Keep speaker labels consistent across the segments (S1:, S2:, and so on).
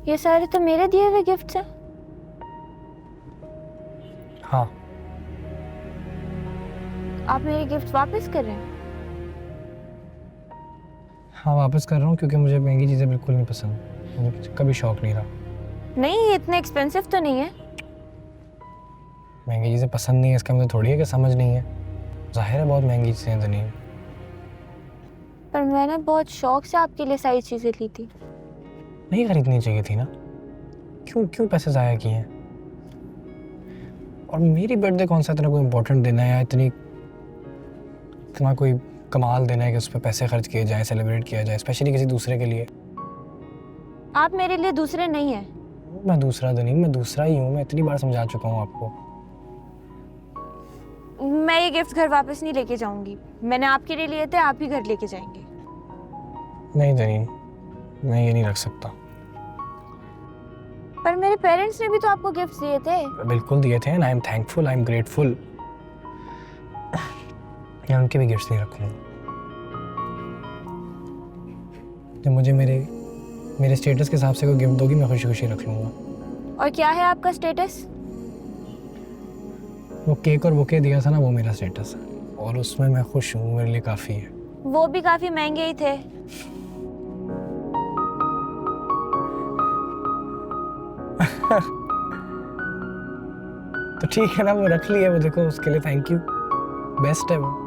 S1: ये सारे तो मेरे दिए हुए गिफ्ट्स हैं।
S2: हाँ।
S1: आप मेरे गिफ्ट वापस कर रहे हैं?
S2: हाँ वापस कर रहा हूँ क्योंकि मुझे महंगी चीज़ें बिल्कुल नहीं पसंद, मुझे कभी शौक नहीं रहा।
S1: नहीं, ये इतने एक्सपेंसिव तो नहीं है।
S2: महंगी चीज़ें पसंद नहीं है इसका मतलब थोड़ी है कि समझ नहीं है, जाहिर है बहुत महंगी चीज़ें हैं नहीं।
S1: पर मैंने बहुत शौक से आपके लिए सारी चीजें ली थी।
S2: नहीं खरीदनी चाहिए थी ना, क्यों क्यों पैसे ज़ाया किए हैं? और मेरी बर्थडे कौन सा इतना कोई इम्पोर्टेंट दिन है या इतना कोई कमाल देना है कि उस पर पैसे खर्च किए जाए, सेलिब्रेट किया जाए, स्पेशली किसी दूसरे के लिए।
S1: आप मेरे लिए दूसरे नहीं हैं।
S2: मैं दूसरा तो नहीं, मैं दूसरा ही हूँ, मैं इतनी बार समझा चुका हूँ आपको।
S1: मैं ये गिफ्ट घर वापस नहीं लेके जाऊंगी। मैंने आपके लिए लिए थे, आप ही घर लेके जाएंगे।
S2: नहीं दरीन, मैं ये नहीं रख सकता।
S1: पर मेरे पेरेंट्स ने भी तो आपको गिफ्ट दिए थे।
S2: बिल्कुल दिए थे, I am thankful, I am grateful. मैं उनके भी गिफ्ट्स नहीं रखूँगा। जब मुझे मेरे स्टेटस के हिसाब से कोई गिफ्ट दोगी मैं खुशी खुशी रख लूँगा।
S1: और क्या है आपका स्टेटस?
S2: वो केक और बुके दिया था ना, वो मेरा स्टेटस है और उसमें मैं खुश हूँ, मेरे लिए काफ़ी है।
S1: वो भी काफी महंगे ही थे।
S2: तो ठीक है ना, वो रख लिया, वो देखो उसके लिए थैंक यू, बेस्ट है वो।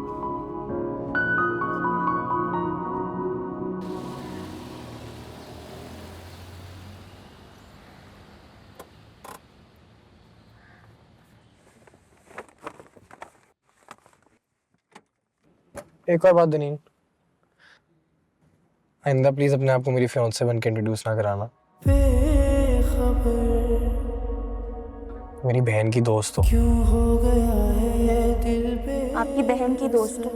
S2: एक और बात दनीन, आइंदा प्लीज अपने आप को मेरी फियांसे बन के इंट्रोड्यूस ना कराना। मेरी बहन की दोस्त हो।
S1: आपकी बहन की दोस्त हो,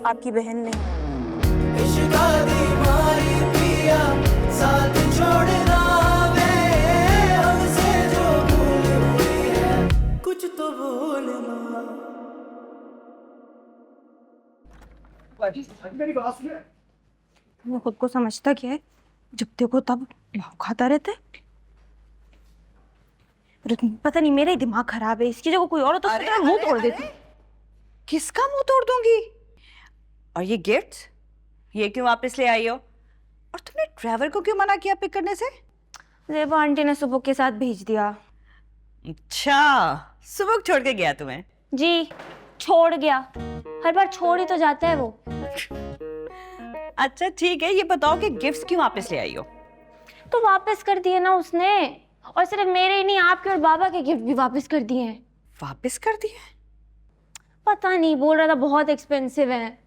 S1: आपकी बहन नहीं।
S3: कुछ तो बोलना।
S1: वो खुद को समझता क्या है? जब देखो तब भाव खाता रहता है। पता नहीं मेरा ही दिमाग खराब है, इसकी जगह कोई और हो तो उसका मुंह तोड़ देती।
S4: किसका मुंह तोड़ दूंगी? और ये गिफ्ट्स, ये क्यों वापस ले आई हो? और तुमने ड्राइवर को क्यों मना किया पिक करने से?
S1: जेबा आंटी ने सुबह के साथ भेज दिया।
S4: अच्छा, सुबह छोड़ के गया तुम्हें?
S1: जी, छोड़ गया। हर बार छोड़ ही तो जाता है वो।
S4: अच्छा ठीक है, ये बताओ कि गिफ्ट्स क्यों वापस ले आई हो?
S1: तो वापस कर दिए ना उसने, और सिर्फ मेरे ही नहीं आपके और बाबा के गिफ्ट भी वापस कर दिए हैं।
S4: वापस कर दिए?
S1: पता नहीं, बोल रहा था बहुत एक्सपेंसिव है।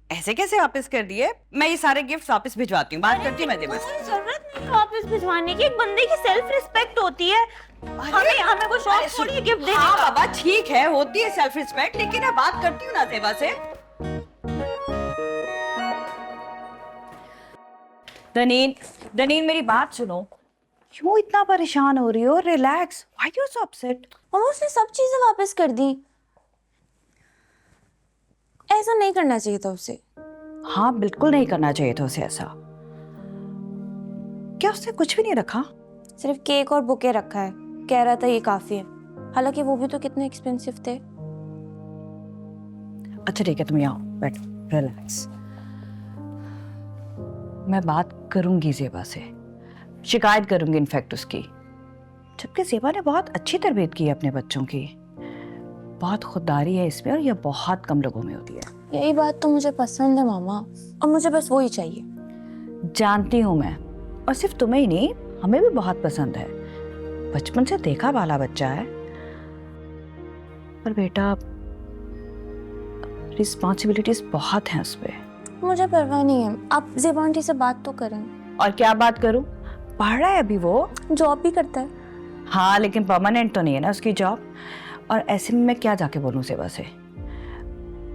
S4: ऐसे कैसे वापस कर दिए? मैं ये सारे गिफ्ट्स वापस भिजवाती हूँ, बात करती हूँ मैं दिमाग।
S1: कोई जरूरत नहीं वापस भिजवाने की, एक बंदे की सेल्फ रिस्पेक्ट होती है। हमें को शौक थोड़ी है गिफ्ट देने
S4: हाँ
S1: का।
S4: बाबा ठीक है, होती है सेल्फ रिस्पेक्ट, लेकिन मैं बात करती हूँ ना सेवा से। दनीन मेरी बात सुनो, क्यों इतना परेशान हो रही हो? Relax, why you so upset?
S1: और उसने सब चीजें वापस कर दी। ऐसा नहीं करना चाहिए था उसे।
S4: हाँ बिल्कुल नहीं करना चाहिए था उसे ऐसा। क्या उसने कुछ भी नहीं रखा?
S1: सिर्फ केक और बुके रखा है, कह रहा था ये काफी है। हालांकि वो भी तो कितने एक्सपेंसिव थे।
S4: अच्छा ठीक है, तुम यहाँ बैठो, रिलैक्स। मैं बात करूंगी जेबा से, शिकायत करूंगी इनफैक्ट उसकी। जबकि जेबा ने बहुत अच्छी तरबियत की है अपने बच्चों की, बहुत खुददारी है इसमें और यह बहुत कम लोगों में होती है।
S1: यही बात तो मुझे पसंद है मामा, और मुझे बस वही चाहिए।
S4: जानती हूँ मैं, और सिर्फ तुम्हें ही नहीं हमें भी बहुत पसंद है, बचपन से देखा वाला बच्चा है। पर बेटा रिस्पॉन्सिबिलिटीज बहुत हैं उस पर।
S1: मुझे परवाह नहीं है, आप जेबा आंटी से बात तो करें।
S4: और क्या बात करूं? पढ़ रहा है अभी वो,
S1: जॉब भी करता है।
S4: हाँ लेकिन परमानेंट तो नहीं है ना उसकी जॉब। और ऐसे में मैं क्या जाके बोलूं सेबा से,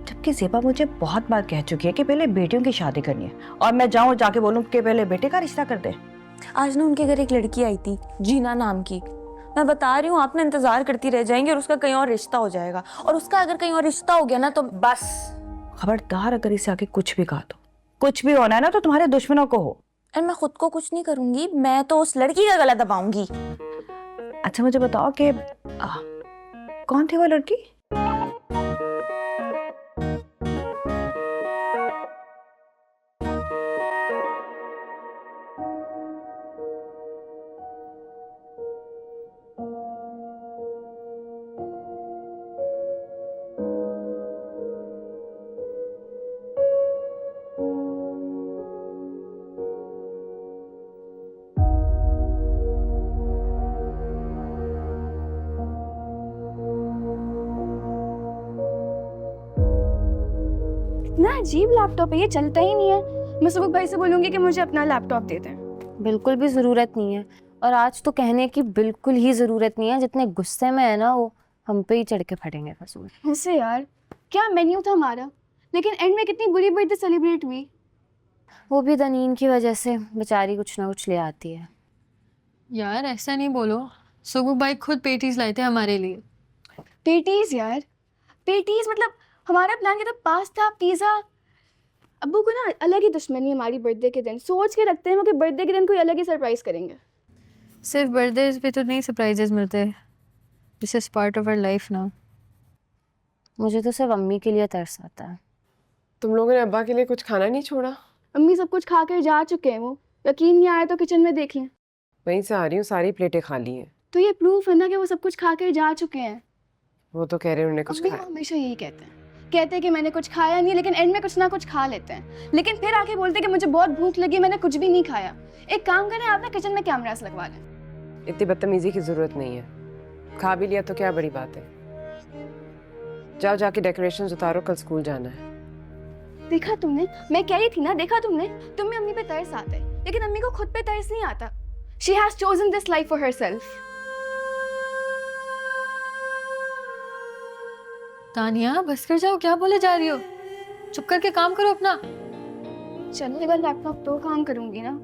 S4: जबकि सेबा मुझे बहुत बार कह चुकी है कि पहले बेटियों की शादी करनी है, और मैं जाऊं जाके बोलूं कि पहले बेटे का रिश्ता कर दे।
S1: आज ना उनके घर एक लड़की आई थी, जीना नाम की। मैं बता रही हूँ, आपने इंतजार करती रह जाएंगी और उसका कहीं और रिश्ता हो जाएगा। और उसका अगर कहीं और रिश्ता हो गया ना तो
S4: बस खबरदार, अगर इसे आगे कुछ भी कहा तो, कुछ भी होना है ना तो तुम्हारे दुश्मनों को हो।
S1: और मैं खुद को कुछ नहीं करूंगी, मैं तो उस लड़की का गला दबाऊंगी।
S4: अच्छा मुझे बताओ कि कौन थी वो लड़की?
S5: इतना अजीब लैपटॉप है, ये चलता ही नहीं है। मैं सुबह भाई से बोलूंगी कि मुझे अपना लैपटॉप दे दें।
S6: बिल्कुल भी ज़रूरत नहीं है, और आज तो कहने की बिल्कुल ही ज़रूरत नहीं है। जितने गुस्से में है ना वो हम पे ही चढ़ के फटेंगे फसूल।
S5: वैसे यार क्या मेन्यू था हमारा, लेकिन एंड में कितनी बुरी बर्थडे सेलिब्रेट हुई।
S6: वो भी दनीन की वजह से, बेचारी कुछ ना कुछ ले आती है।
S7: यार ऐसा नहीं बोलो, सुबह भाई खुद पेटीज लाए थे हमारे लिए।
S5: पेटीज यार, पेटीज मतलब हमारा प्लान क्या था, पास्ता पिज़्ज़ा। अब्बू को ना अलग ही दुश्मनी है हमारी बर्थडे के दिन। सोच के रखते हैं कि बर्थडे के दिन कोई अलग ही सरप्राइज करेंगे।
S7: सिर्फ बर्थडे पे तो नहीं सरप्राइजेस मिलते, this is part of our life ना।
S6: मुझे तो सिर्फ अम्मी के लिए तरस आता है।
S8: तुम लोगों ने अब्बा के लिए कुछ खाना नहीं छोड़ा?
S5: अम्मी सब कुछ खा कर जा चुके हैं, वो यकीन नहीं आया तो किचन में देख लें।
S8: वहीं से आ रही हूँ, सारी प्लेटें खाली हैं।
S5: तो ये प्रूफ है ना कि वो सब कुछ खा कर जा चुके हैं।
S8: वो तो कह रहे हैं उन्होंने कुछ
S5: अम्मी
S8: खाया।
S5: हमेशा यही कहते हैं कि मैंने कुछ खाया नहीं, लेकिन एंड में कुछ ना कुछ खा लेते हैं। लेकिन फिर आके बोलते हैं कि मुझे बहुत भूख लगी, मैंने कुछ भी नहीं खाया। एक काम करें, आप ना किचन में कैमरास लगवा लें।
S8: इतनी बदतमीजी की जरूरत नहीं है, खा भी लिया तो क्या बड़ी बात है। जाओ जाके डेकोरेशंस उतारो, कल स्कूल जाना है।
S5: देखा तुमने, मैं कह रही थी ना, देखा तुमने, तुम्हें अम्मी पे तरस आता है, लेकिन अम्मी को खुद पे तरस नहीं आता। She has chosen this life for herself.
S7: Tania बस कर जाओ, क्या बोले जा रही हो? चुप करके काम करो अपना।
S5: चलो एक बार लैपटॉप तो काम करूंगी ना।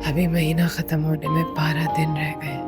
S8: अभी महीना खत्म होने में 12 दिन रह गए।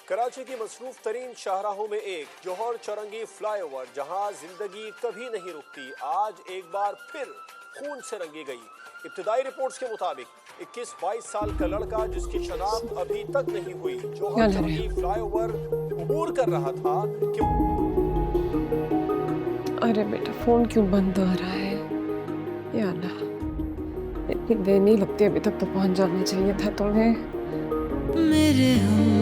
S9: कराची की मसरूफ तरीन शाहराहों में एक जौहर चौरंगी फ्लाईओवर, जहां जिंदगी कभी नहीं रुकती, आज एक बार फिर खून से रंगी गई। इब्तिदाई रिपोर्ट्स के मुताबिक 21-22 साल का लड़का जिसकी शनाख्त अभी तक नहीं हुई, जौहर चौरंगी फ्लाईओवर अबूर कर रहा था कि
S8: अरे बेटा फोन क्यों बंद आ रहा है? या अल्लाह, इतनी देर नहीं लगती, अभी तक तो पहुंच जाना चाहिए था तुम्हें।
S3: मेरे हम